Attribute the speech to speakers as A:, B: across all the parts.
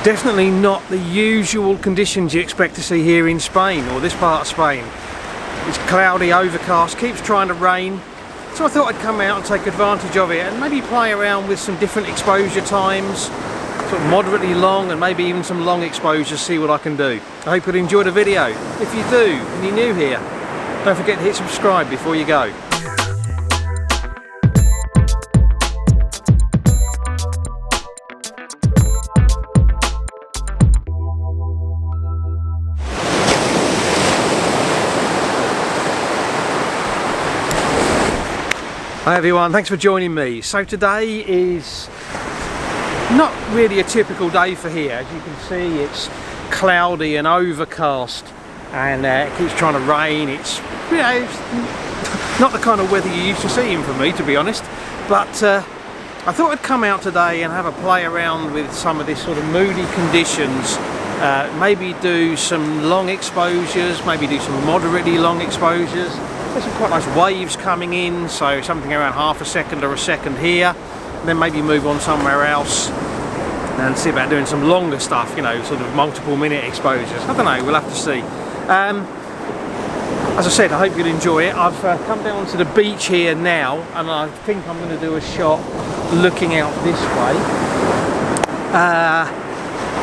A: Definitely not the usual conditions you expect to see here in Spain, or this part of Spain. It's cloudy, overcast, keeps trying to rain. So I thought I'd come out and take advantage of it and maybe play around with some different exposure times, sort of moderately long and maybe even some long exposures, see what I can do. I hope you'll enjoy the video. If you do and you're new here, don't forget to hit subscribe before you go. Hi everyone, thanks for joining me. So today is not really a typical day for here. As you can see, it's cloudy and overcast and it keeps trying to rain. It's, you know, it's not the kind of weather you're used to seeing from me, to be honest, but I thought I'd come out today and have a play around with some of this sort of moody conditions. Maybe do some long exposures, maybe do some moderately long exposures. There's some quite nice waves coming in, so something around half a second or a second here, and then maybe move on somewhere else and see about doing some longer stuff, you know, sort of multiple minute exposures. I don't know, we'll have to see. As I said, I hope you'll enjoy it. I've come down to the beach here now, and I think I'm going to do a shot looking out this way.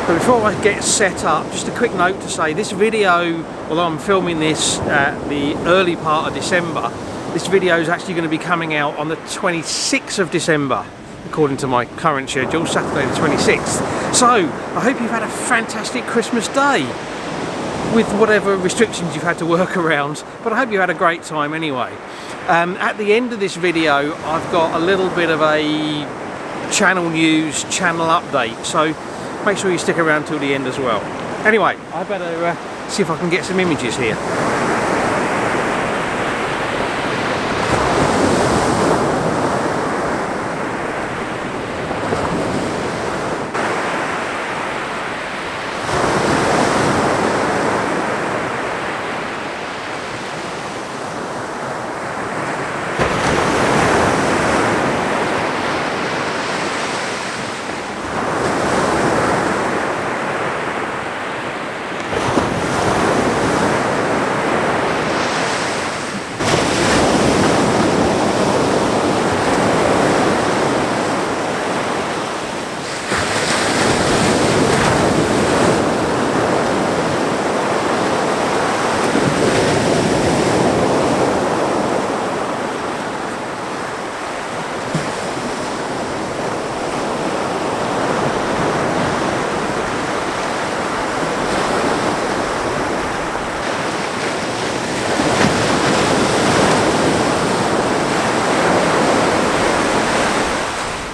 A: But before I get set up, just a quick note to say this video, although I'm filming this at the early part of December, this video is actually going to be coming out on the 26th of December, according to my current schedule, Saturday the 26th. So, I hope you've had a fantastic Christmas day, with whatever restrictions you've had to work around, but I hope you had a great time anyway. At the end of this video, I've got a little bit of a channel news, channel update, so make sure you stick around till the end as well. Anyway, I better see if I can get some images here.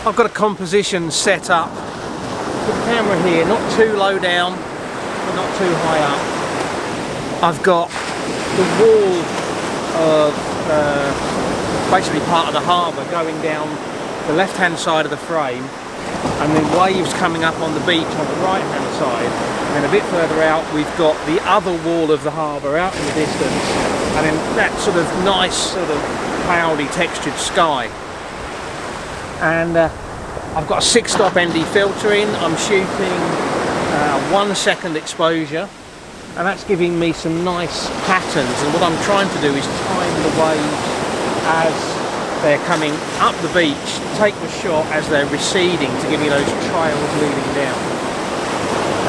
A: I've got a composition set up with the camera here, not too low down, but not too high up. I've got the wall of basically part of the harbour going down the left hand side of the frame, and then waves coming up on the beach on the right hand side, and then a bit further out we've got the other wall of the harbour out in the distance, and then that sort of nice sort of cloudy textured sky. And I've got a 6-stop ND filter in. I'm shooting 1 second exposure, and that's giving me some nice patterns, and what I'm trying to do is time the waves as they're coming up the beach, take the shot as they're receding to give me those trails leading down.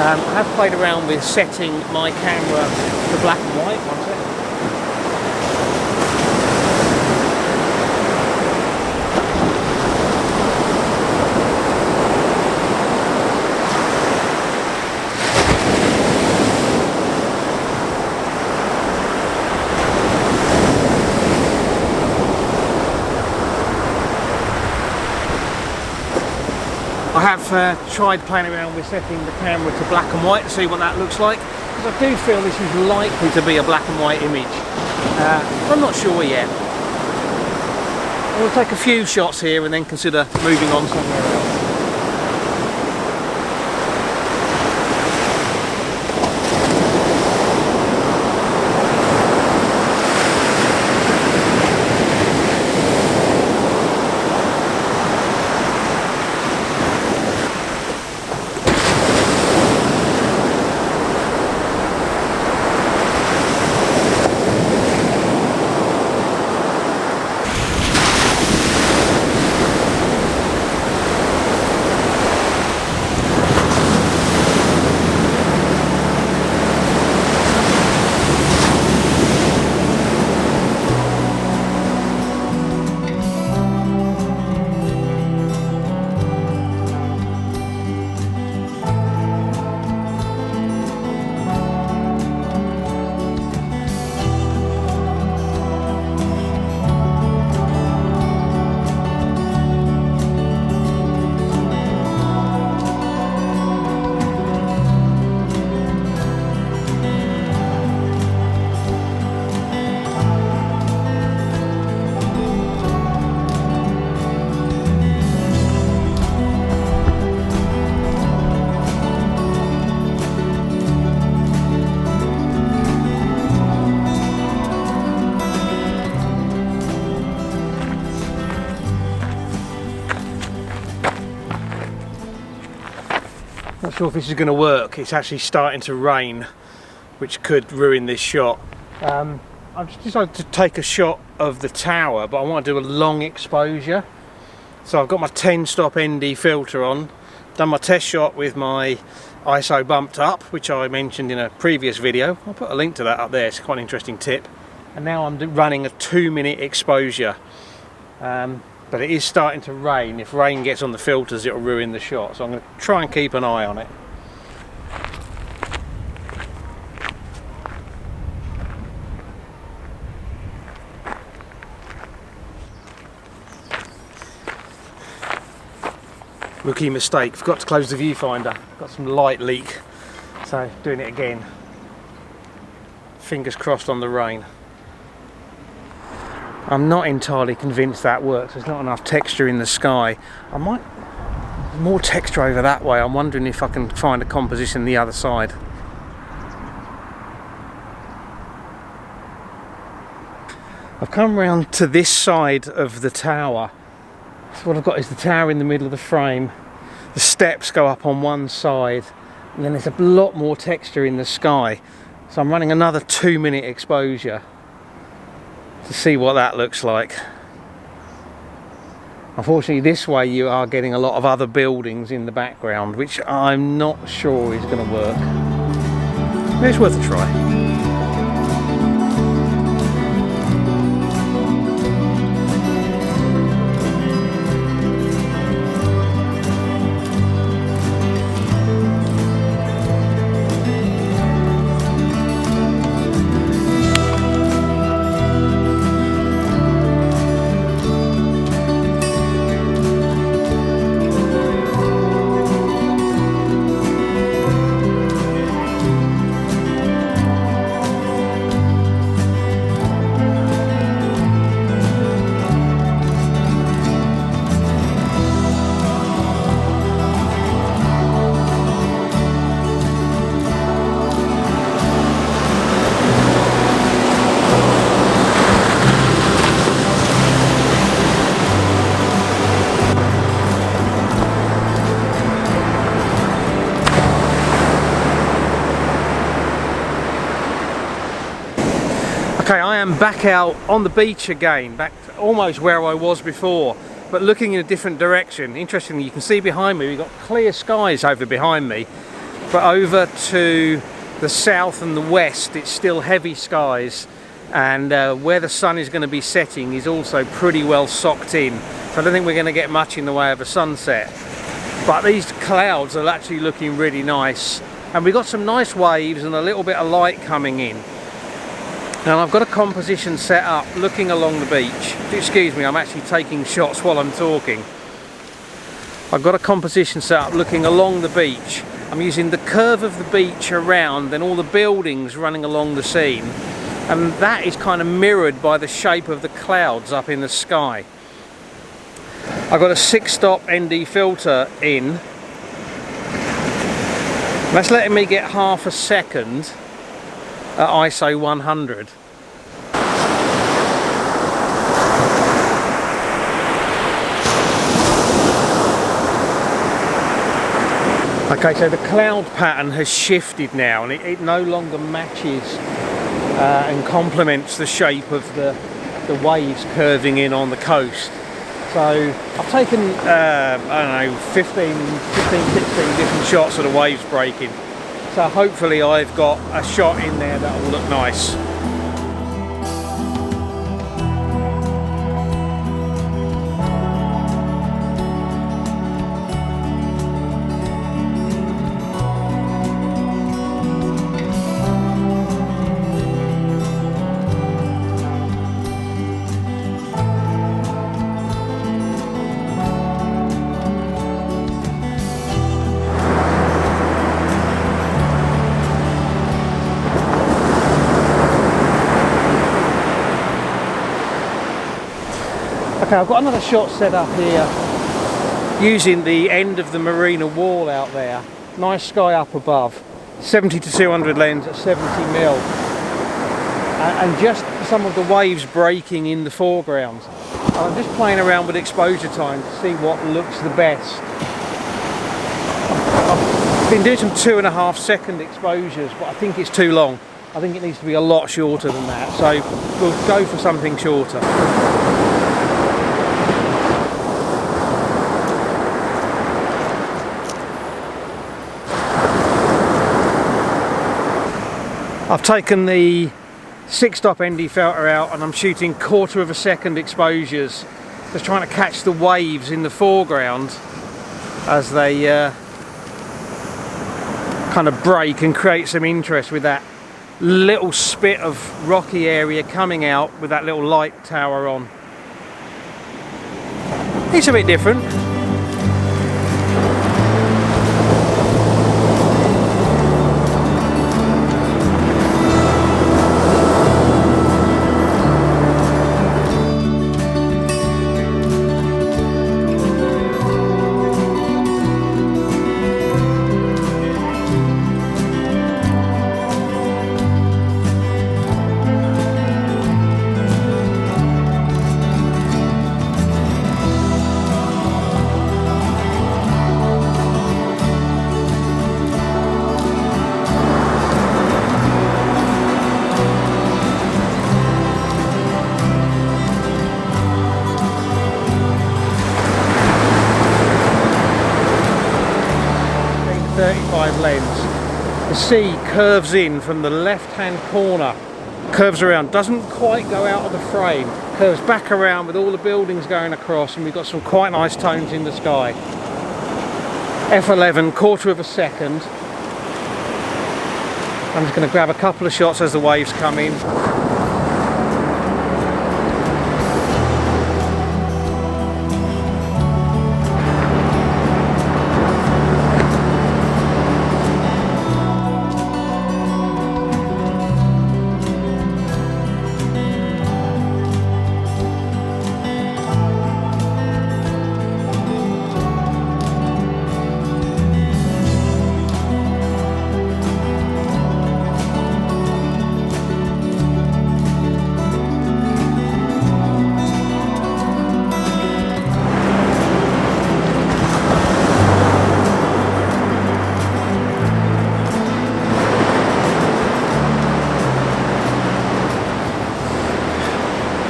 A: I have played around with setting my camera to black and white. 1 second. I have tried playing around with setting the camera to black and white to see what that looks like, because I do feel this is likely to be a black and white image. I'm not sure yet. I'll take a few shots here and then consider moving on somewhere else. not sure if this is going to work. It's actually starting to rain, which could ruin this shot. I've just decided to take a shot of the tower, but I want to do a long exposure. So I've got my 10-stop ND filter on, done my test shot with my ISO bumped up, which I mentioned in a previous video. I'll put a link to that up there, it's quite an interesting tip. And now I'm running a 2-minute exposure. But it is starting to rain. If rain gets on the filters, it'll ruin the shot. So I'm going to try and keep an eye on it. Rookie mistake, forgot to close the viewfinder. Got some light leak, so doing it again. Fingers crossed on the rain. I'm not entirely convinced that works. There's not enough texture in the sky. I might more texture over that way. I'm wondering if I can find a composition the other side. I've come round to this side of the tower. So what I've got is the tower in the middle of the frame. The steps go up on one side, and then there's a lot more texture in the sky. So I'm running another 2-minute exposure to see what that looks like. Unfortunately, this way you are getting a lot of other buildings in the background, which I'm not sure is going to work. It's worth a try. Okay, I am back out on the beach again, back to almost where I was before, but looking in a different direction. Interestingly, you can see behind me, we've got clear skies over behind me, but over to the south and the west, it's still heavy skies, and where the sun is going to be setting is also pretty well socked in. So I don't think we're going to get much in the way of a sunset. But these clouds are actually looking really nice, and we've got some nice waves and a little bit of light coming in. Now I've got a composition set up looking along the beach. Excuse me, I'm actually taking shots while I'm talking. I've got a composition set up looking along the beach. I'm using the curve of the beach around and all the buildings running along the scene. And that is kind of mirrored by the shape of the clouds up in the sky. I've got a 6-stop ND filter in. That's letting me get half a second at ISO 100. Okay, so the cloud pattern has shifted now, and it no longer matches and complements the shape of the waves curving in on the coast. So I've taken, I don't know, 15, 16 different shots of the waves breaking. So hopefully I've got a shot in there that will look nice. Okay, I've got another shot set up here using the end of the marina wall out there. Nice sky up above, 70 to 200 lens at 70mm, and just some of the waves breaking in the foreground. I'm just playing around with exposure time to see what looks the best. Been doing some 2.5 second exposures, but I think it's too long. I think it needs to be a lot shorter than that, so we'll go for something shorter. I've taken the 6-stop ND filter out and I'm shooting 1/4 second exposures, just trying to catch the waves in the foreground as they kind of break and create some interest with that little spit of rocky area coming out with that little light tower on. It's a bit different. Lens. The sea curves in from the left hand corner, curves around, doesn't quite go out of the frame, curves back around with all the buildings going across, and we've got some quite nice tones in the sky. F11, 1/4 second. I'm just going to grab a couple of shots as the waves come in.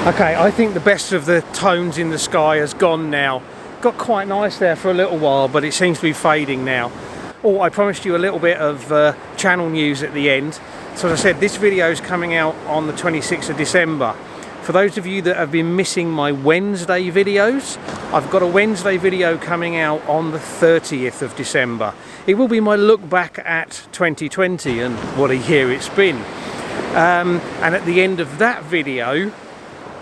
A: Okay, I think the best of the tones in the sky has gone now. Got quite nice there for a little while, but it seems to be fading now. Oh, I promised you a little bit of channel news at the end. So as I said, this video is coming out on the 26th of December. For those of you that have been missing my Wednesday videos, I've got a Wednesday video coming out on the 30th of December. It will be my look back at 2020 and what a year it's been. And at the end of that video,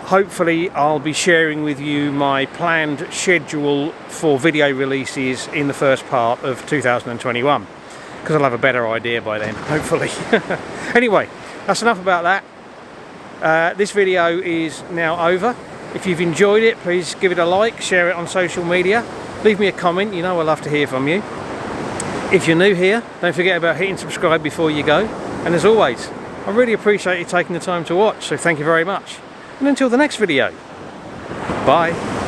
A: hopefully I'll be sharing with you my planned schedule for video releases in the first part of 2021, because I'll have a better idea by then, hopefully. Anyway, that's enough about that. This video is now over. If you've enjoyed it, please give it a like, share it on social media, leave me a comment, you know I love to hear from you. If you're new here, don't forget about hitting subscribe before you go, and as always, I really appreciate you taking the time to watch, so thank you very much. And until the next video, bye.